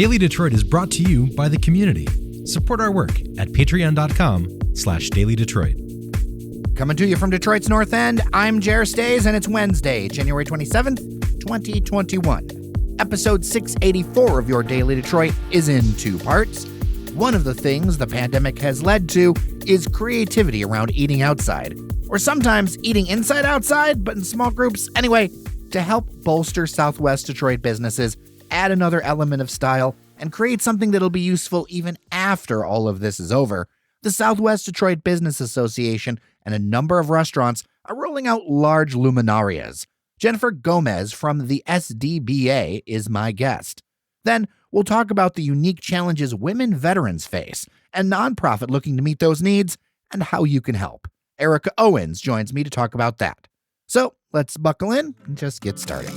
Daily Detroit is brought to you by the community. Support our work at patreon.com/dailydetroit. Coming to you from Detroit's North End, I'm Jer Stays, and it's Wednesday, January 27th, 2021. Episode 684 of your Daily Detroit is in two parts. One of the things the pandemic has led to is creativity around eating outside, or sometimes eating inside outside, but in small groups. Anyway, to help bolster Southwest Detroit businesses, add another element of style, and create something that'll be useful even after all of this is over, the Southwest Detroit Business Association and a number of restaurants are rolling out large luminarias. Jennifer Gomez from the SDBA is my guest. Then we'll talk about the unique challenges women veterans face, a nonprofit looking to meet those needs, and how you can help. Erica Owens joins me to talk about that. So let's buckle in and just get started.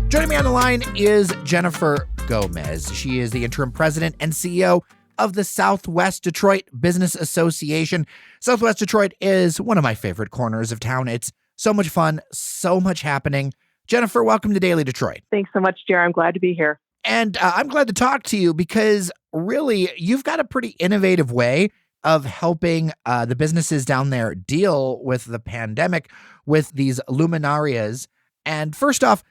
Joining me on the line is Jennifer Gomez. She is the interim president and CEO of the Southwest Detroit Business Association. Southwest Detroit is one of my favorite corners of town. It's so much fun, so much happening. Jennifer, welcome to Daily Detroit. Thanks so much, Jer. I'm glad to be here. And I'm glad to talk to you because really you've got a pretty innovative way of helping the businesses down there deal with the pandemic with these luminarias. And first off,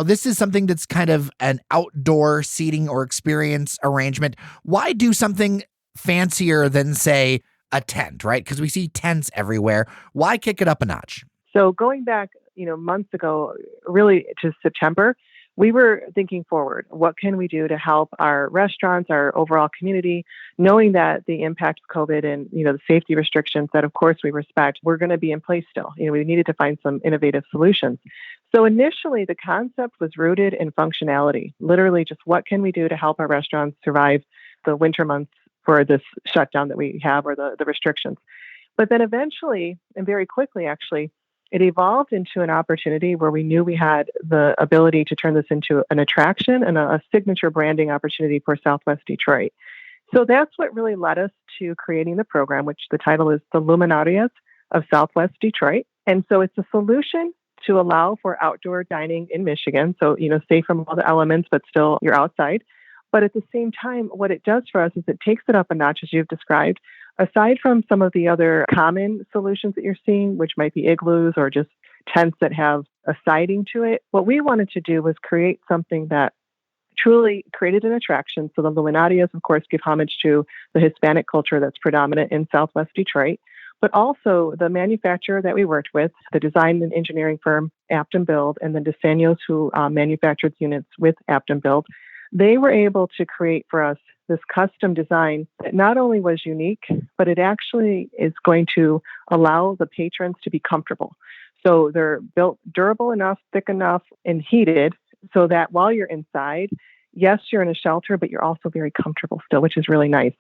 this is something that's kind of an outdoor seating or experience arrangement. Why do something fancier than, say, a tent, right? Because we see tents everywhere. Why kick it up a notch? So going back, months ago, really to September, we were thinking forward. What can we do to help our restaurants, our overall community, knowing that the impact of COVID and, the safety restrictions that, of course, we respect, were going to be in place still. We needed to find some innovative solutions. So initially, the concept was rooted in functionality, literally just what can we do to help our restaurants survive the winter months for this shutdown that we have or the restrictions. But then eventually, and very quickly actually, it evolved into an opportunity where we knew we had the ability to turn this into an attraction and a signature branding opportunity for Southwest Detroit. So that's what really led us to creating the program, which the title is the Luminarias of Southwest Detroit. And so it's a solution to allow for outdoor dining in Michigan. So, safe from all the elements, but still you're outside. But at the same time, what it does for us is it takes it up a notch, as you've described. Aside from some of the other common solutions that you're seeing, which might be igloos or just tents that have a siding to it, what we wanted to do was create something that truly created an attraction. So the Luminarias, of course, give homage to the Hispanic culture that's predominant in Southwest Detroit, but also the manufacturer that we worked with, the design and engineering firm, Build, and then DeSanios, who manufactured units with Build. They were able to create for us this custom design that not only was unique, but it actually is going to allow the patrons to be comfortable. So they're built durable enough, thick enough, and heated so that while you're inside, yes, you're in a shelter, but you're also very comfortable still, which is really nice.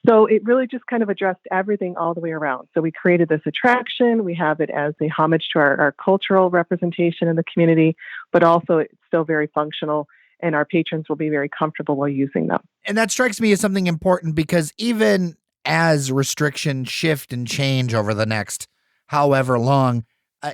So it really just kind of addressed everything all the way around. So we created this attraction. We have it as a homage to our cultural representation in the community, but also it's still very functional, and our patrons will be very comfortable while using them. And that strikes me as something important because even as restrictions shift and change over the next however long,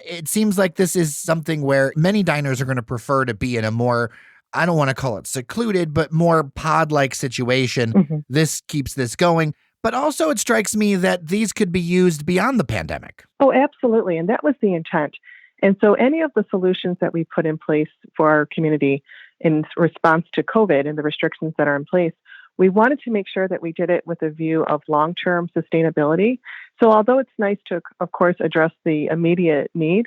it seems like this is something where many diners are going to prefer to be in a more, I don't want to call it secluded, but more pod-like situation. Mm-hmm. This keeps this going. But also it strikes me that these could be used beyond the pandemic. Oh, absolutely. And that was the intent. And so any of the solutions that we put in place for our community in response to COVID and the restrictions that are in place, we wanted to make sure that we did it with a view of long-term sustainability. So although it's nice to, of course, address the immediate need,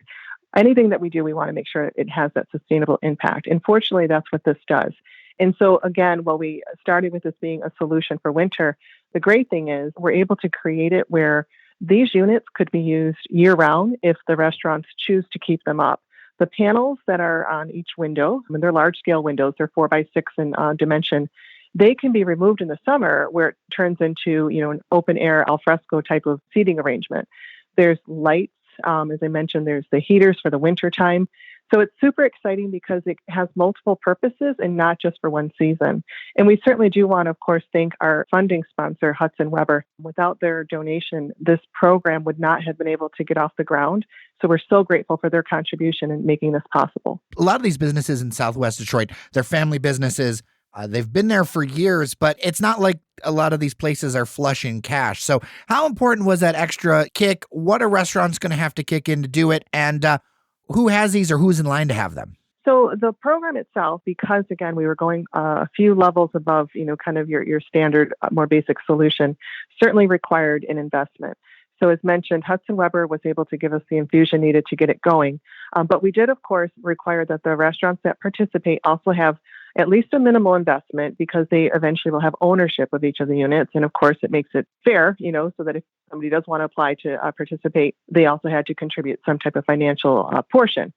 anything that we do, we want to make sure it has that sustainable impact. And fortunately, that's what this does. And so again, while we started with this being a solution for winter, the great thing is we're able to create it where these units could be used year-round if the restaurants choose to keep them up. The panels that are on each window, they're large-scale windows, they're 4x6 in dimension, they can be removed in the summer where it turns into, an open-air alfresco type of seating arrangement. There's lights. As I mentioned, there's the heaters for the winter time. So it's super exciting because it has multiple purposes and not just for one season. And we certainly do want to, of course, thank our funding sponsor, Hudson Weber. Without their donation, this program would not have been able to get off the ground. So we're so grateful for their contribution in making this possible. A lot of these businesses in Southwest Detroit, they're family businesses. They've been there for years, but it's not like a lot of these places are flushing cash. So how important was that extra kick? What are restaurants going to have to kick in to do it? And who has these or who's in line to have them? So the program itself, because again, we were going a few levels above, kind of your standard, more basic solution, certainly required an investment. So as mentioned, Hudson Weber was able to give us the infusion needed to get it going. But we did, of course, require that the restaurants that participate also have at least a minimal investment because they eventually will have ownership of each of the units. And of course, it makes it fair, so that if somebody does want to apply to participate, they also had to contribute some type of financial portion.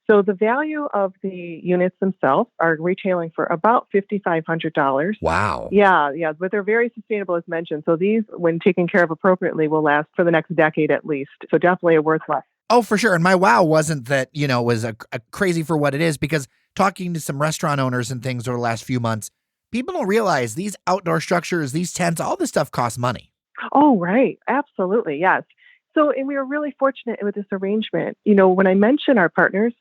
So the value of the units themselves are retailing for about $5,500. Wow. Yeah, but they're very sustainable, as mentioned. So these, when taken care of appropriately, will last for the next decade at least. So definitely a worthwhile. Oh, for sure. And my wow wasn't that, was a crazy for what it is, because talking to some restaurant owners and things over the last few months, people don't realize these outdoor structures, these tents, all this stuff costs money. Oh, right. Absolutely. Yes. So, and we were really fortunate with this arrangement. When I mention our partners,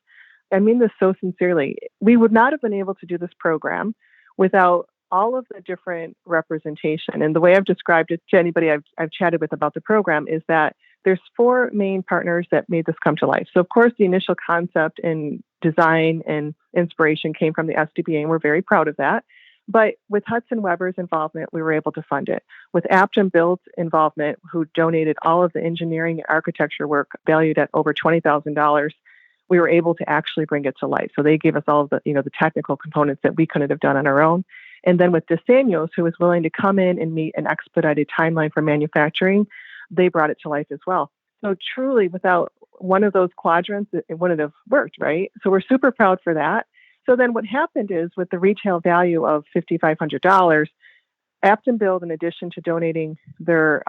I mean this so sincerely. We would not have been able to do this program without all of the different representation. And the way I've described it to anybody I've chatted with about the program is that there's 4 main partners that made this come to life. So, of course, the initial concept and design and inspiration came from the SDBA, and we're very proud of that. But with Hudson Weber's involvement, we were able to fund it. With Build's involvement, who donated all of the engineering and architecture work valued at over $20,000, we were able to actually bring it to life. So they gave us all of the, the technical components that we couldn't have done on our own. And then with DeSanios, who was willing to come in and meet an expedited timeline for manufacturing, they brought it to life as well. So truly, without one of those quadrants, it wouldn't have worked, right? So we're super proud for that. So then what happened is, with the retail value of $5,500, Build, in addition to donating their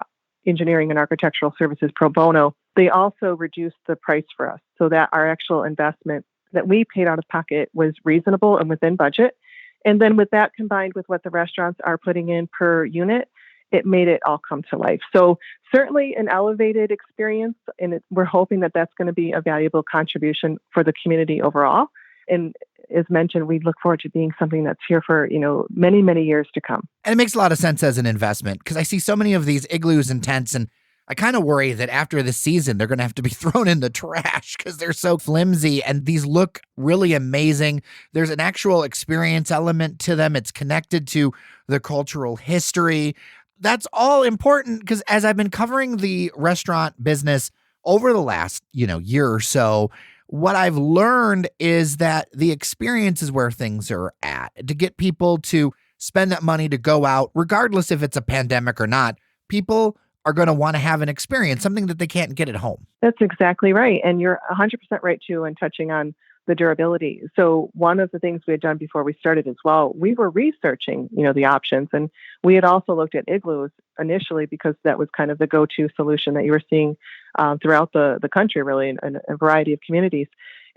engineering and architectural services pro bono, they also reduced the price for us so that our actual investment that we paid out of pocket was reasonable and within budget. And then with that combined with what the restaurants are putting in per unit, it made it all come to life. So certainly an elevated experience, and we're hoping that that's going to be a valuable contribution for the community overall. And as mentioned, we look forward to being something that's here for, many, many years to come. And it makes a lot of sense as an investment, because I see so many of these igloos and tents, and I kind of worry that after this season, they're going to have to be thrown in the trash because they're so flimsy, and these look really amazing. There's an actual experience element to them. It's connected to the cultural history. That's all important, because as I've been covering the restaurant business over the last, year or so, what I've learned is that the experience is where things are at. To get people to spend that money to go out, regardless if it's a pandemic or not, people are going to want to have an experience, something that they can't get at home. That's exactly right. And you're 100% right, too, in touching on the durability. So one of the things we had done before we started as well, we were researching, the options. And we had also looked at igloos initially because that was kind of the go-to solution that you were seeing throughout the country, really, in a variety of communities.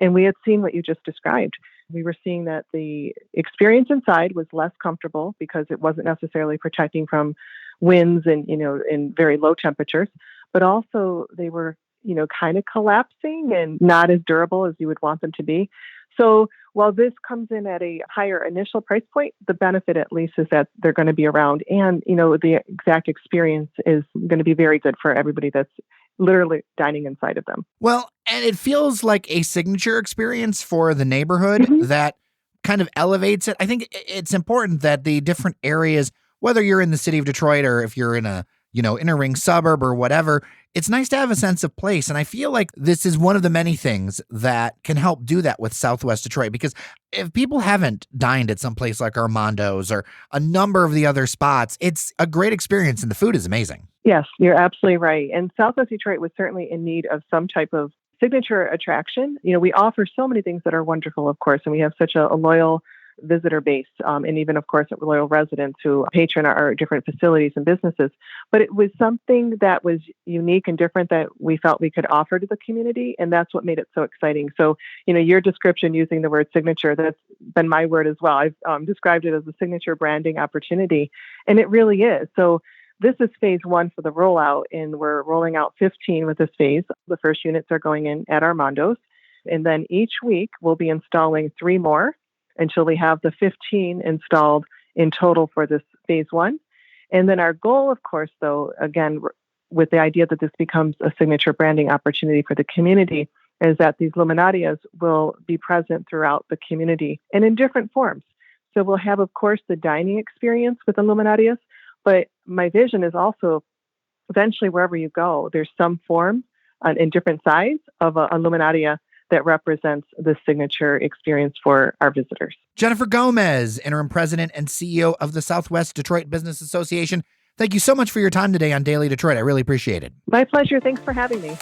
And we had seen what you just described. We were seeing that the experience inside was less comfortable because it wasn't necessarily protecting from winds and, in very low temperatures, but also they were kind of collapsing and not as durable as you would want them to be. So while this comes in at a higher initial price point, the benefit at least is that they're going to be around, and, the exact experience is going to be very good for everybody that's literally dining inside of them. Well, and it feels like a signature experience for the neighborhood that kind of elevates it. I think it's important that the different areas, whether you're in the city of Detroit or if you're in a, inner ring suburb or whatever, it's nice to have a sense of place. And I feel like this is one of the many things that can help do that with Southwest Detroit, because if people haven't dined at some place like Armando's or a number of the other spots, it's a great experience and the food is amazing. Yes, you're absolutely right. And Southwest Detroit was certainly in need of some type of signature attraction. We offer so many things that are wonderful, of course, and we have such a loyal visitor base, and even, of course, loyal residents who patron our different facilities and businesses. But it was something that was unique and different that we felt we could offer to the community, and that's what made it so exciting. So, your description using the word signature, that's been my word as well. I've described it as a signature branding opportunity, and it really is. So this is phase one for the rollout, and we're rolling out 15 with this phase. The first units are going in at Armando's, and then each week we'll be installing 3 more until we have the 15 installed in total for this phase one. And then our goal, of course, though, again, with the idea that this becomes a signature branding opportunity for the community, is that these Luminarias will be present throughout the community and in different forms. So we'll have, of course, the dining experience with the Luminarias, but my vision is also eventually wherever you go, there's some form in different size of a Luminaria that represents the signature experience for our visitors. Jennifer Gomez, Interim President and CEO of the Southwest Detroit Business Association. Thank you so much for your time today on Daily Detroit. I really appreciate it. My pleasure. Thanks for having me.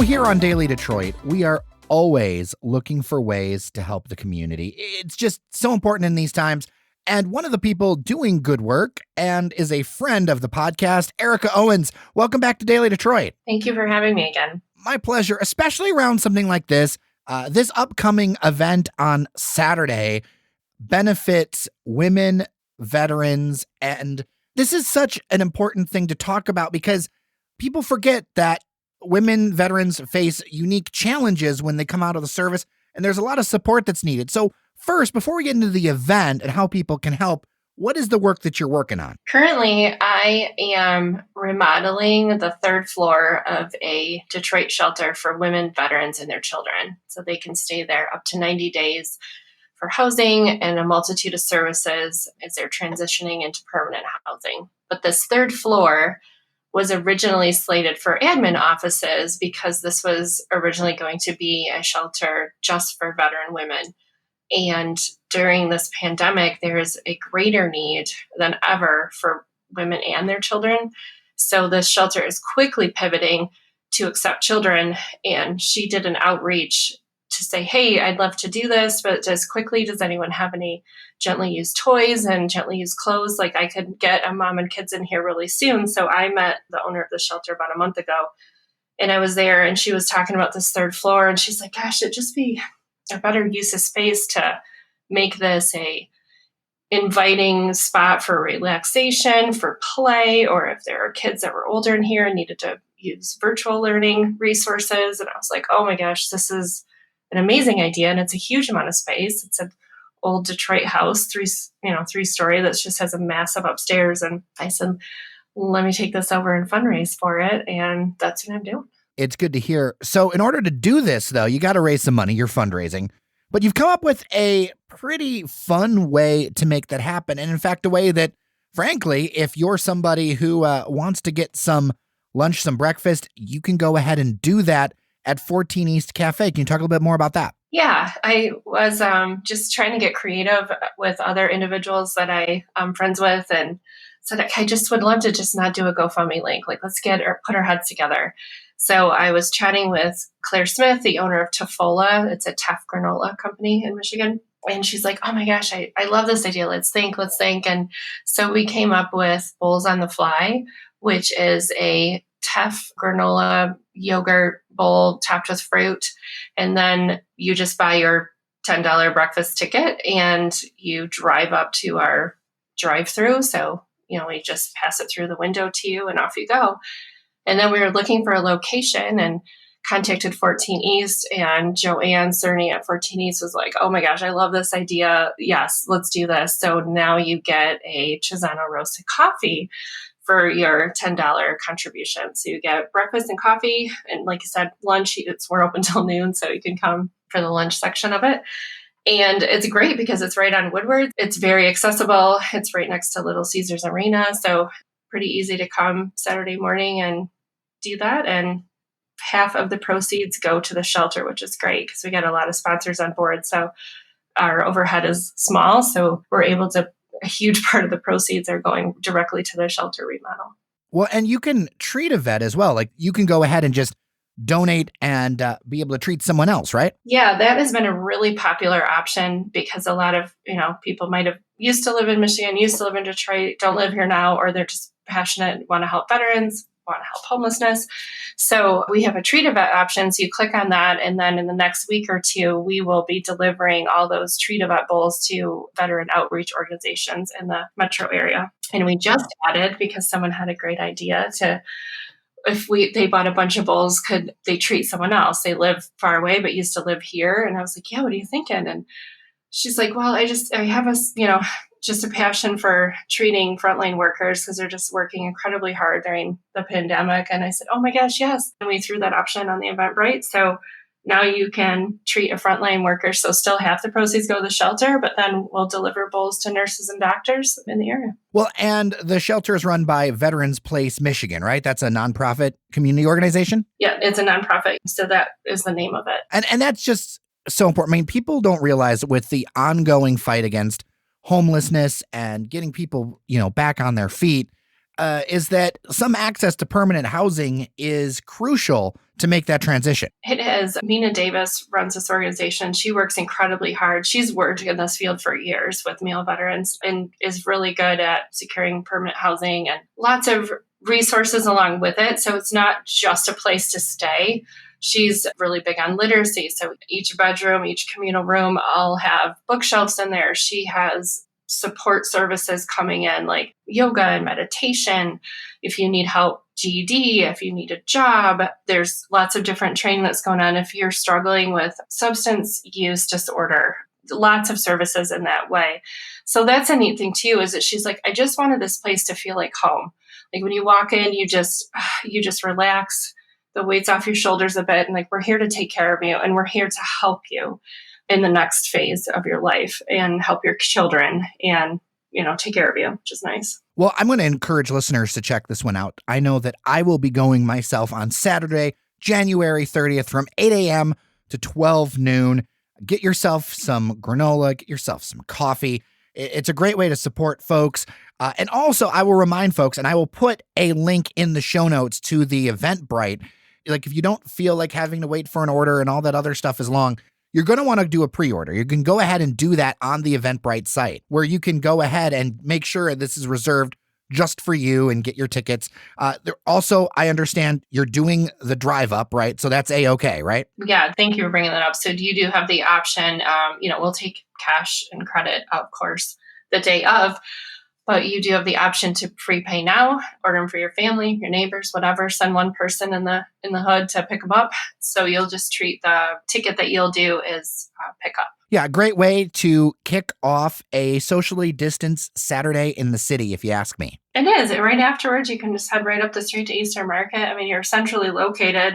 Here on Daily Detroit, we are always looking for ways to help the community. It's just so important in these times. And one of the people doing good work and is a friend of the podcast, Erica Owens. Welcome back to Daily Detroit. Thank you for having me again. My pleasure, especially around something like this. This upcoming event on Saturday benefits women, veterans, and this is such an important thing to talk about because people forget that women veterans face unique challenges when they come out of the service, and there's a lot of support that's needed. So first, before we get into the event and how people can help, what is the work that you're working on? Currently, I am remodeling the 3rd floor of a Detroit shelter for women veterans and their children, so they can stay there up to 90 days for housing and a multitude of services as they're transitioning into permanent housing. But this 3rd floor was originally slated for admin offices because this was originally going to be a shelter just for veteran women. And during this pandemic, there is a greater need than ever for women and their children. So this shelter is quickly pivoting to accept children. And she did an outreach to say, hey, I'd love to do this, but just quickly, does anyone have any gently used toys and gently used clothes? Like I could get a mom and kids in here really soon. So I met the owner of the shelter about a month ago, and I was there and she was talking about this 3rd floor, and she's like, gosh, it'd just be a better use of space to make this a inviting spot for relaxation, for play, or if there are kids that were older in here and needed to use virtual learning resources. And I was like, oh my gosh, this is an amazing idea. And it's a huge amount of space. It's an old Detroit house, 3-story that just has a massive upstairs. And I said, let me take this over and fundraise for it. And that's what I'm doing. It's good to hear. So in order to do this, though, you got to raise some money. You're fundraising. But you've come up with a pretty fun way to make that happen. And in fact, a way that, frankly, if you're somebody who wants to get some lunch, some breakfast, you can go ahead and do that at 14 East Cafe. Can you talk a little bit more about that? Yeah, I was just trying to get creative with other individuals that I'm friends with, and said, I just would love to just not do a GoFundMe link. Like, let's put our heads together. So I was chatting with Claire Smith, the owner of Tafola. It's a Teff granola company in Michigan. And she's like, oh my gosh, I love this idea. Let's think. And so we came up with Bowls on the Fly, which is a Teff granola yogurt bowl topped with fruit. And then you just buy your $10 breakfast ticket and you drive up to our drive-through. So, we just pass it through the window to you and off you go. And then we were looking for a location and contacted 14 East, and Joanne Cerny at 14 East was like, oh my gosh, I love this idea. Yes, let's do this. So now you get a Chisano roasted coffee for your $10 contribution. So you get breakfast and coffee. And like you said, lunch, we're open till noon. So you can come for the lunch section of it. And it's great because it's right on Woodward. It's very accessible. It's right next to Little Caesars Arena. So pretty easy to come Saturday morning and do that. And half of the proceeds go to the shelter, which is great because we get a lot of sponsors on board. So our overhead is small. So we're able to, a huge part of the proceeds are going directly to the shelter remodel. Well, and you can treat a vet as well. Like you can go ahead and just donate and be able to treat someone else, right? Yeah, that has been a really popular option because a lot of, people might have used to live in Michigan, used to live in Detroit, don't live here now, or they're just passionate, want to help veterans, want to help homelessness. So we have a treat a vet option. So you click on that, and then in the next week or two, we will be delivering all those treat a vet bowls to veteran outreach organizations in the metro area. And we just added, because someone had a great idea, to if they bought a bunch of bowls, could they treat someone else? They live far away, but used to live here. And I was like, yeah, what are you thinking? And she's like, well, I have just a passion for treating frontline workers because they're just working incredibly hard during the pandemic. And I said, oh my gosh, yes. And we threw that option on the Eventbrite. So now you can treat a frontline worker. So still half the proceeds go to the shelter, but then we'll deliver bowls to nurses and doctors in the area. Well, and the shelter is run by Veterans Place Michigan, right? That's a nonprofit community organization? Yeah, it's a nonprofit. So that is the name of it. And that's just so important. I mean, people don't realize with the ongoing fight against homelessness and getting people, back on their feet, is that some access to permanent housing is crucial to make that transition. It is. Mina Davis runs this organization. She works incredibly hard. She's worked in this field for years with male veterans and is really good at securing permanent housing and lots of resources along with it. So it's not just a place to stay. She's really big on literacy. So each bedroom, each communal room all have bookshelves in there. She has support services coming in like yoga and meditation. If you need help, GED, if you need a job, there's lots of different training that's going on. If you're struggling with substance use disorder, lots of services in that way. So that's a neat thing too, is that she's like, I just wanted this place to feel like home. Like when you walk in, you just relax, the weight's off your shoulders a bit. And like, we're here to take care of you and we're here to help you in the next phase of your life and help your children and, take care of you, which is nice. Well, I'm going to encourage listeners to check this one out. I know that I will be going myself on Saturday, January 30th from 8 a.m. to 12 noon. Get yourself some granola, get yourself some coffee. It's a great way to support folks. And also, I will remind folks, and I will put a link in the show notes to the Eventbrite. Like, if you don't feel like having to wait for an order and all that other stuff is long, you're going to want to do a pre-order. You can go ahead and do that on the Eventbrite site, where you can go ahead and make sure this is reserved just for you and get your tickets. Also, I understand you're doing the drive up, right? So that's A-okay, right? Yeah, thank you for bringing that up. So you do have the option, we'll take cash and credit, of course, the day of, but you do have the option to prepay now, order them for your family, your neighbors, whatever, send one person in the hood to pick them up. So you'll just treat the ticket that you'll do is pick up. Yeah, a great way to kick off a socially distanced Saturday in the city, if you ask me. It is. Right afterwards, you can just head right up the street to Eastern Market. I mean, you're centrally located,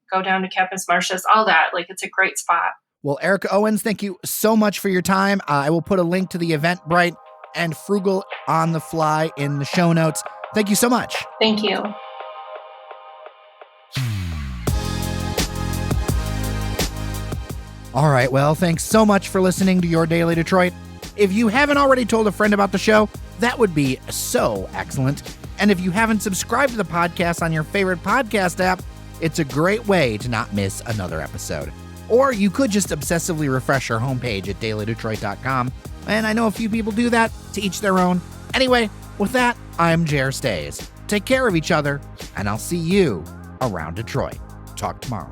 go down to Campus Martius, all that. Like, it's a great spot. Well, Erica Owens, thank you so much for your time. I will put a link to the Eventbrite and Frugal on the Fly in the show notes. Thank you so much. Thank you. All right, well, thanks so much for listening to Your Daily Detroit. If you haven't already told a friend about the show, that would be so excellent. And if you haven't subscribed to the podcast on your favorite podcast app, it's a great way to not miss another episode. Or you could just obsessively refresh our homepage at dailydetroit.com. And I know a few people do that, to each their own. Anyway, with that, I'm Jer Stays. Take care of each other, and I'll see you around Detroit. Talk tomorrow.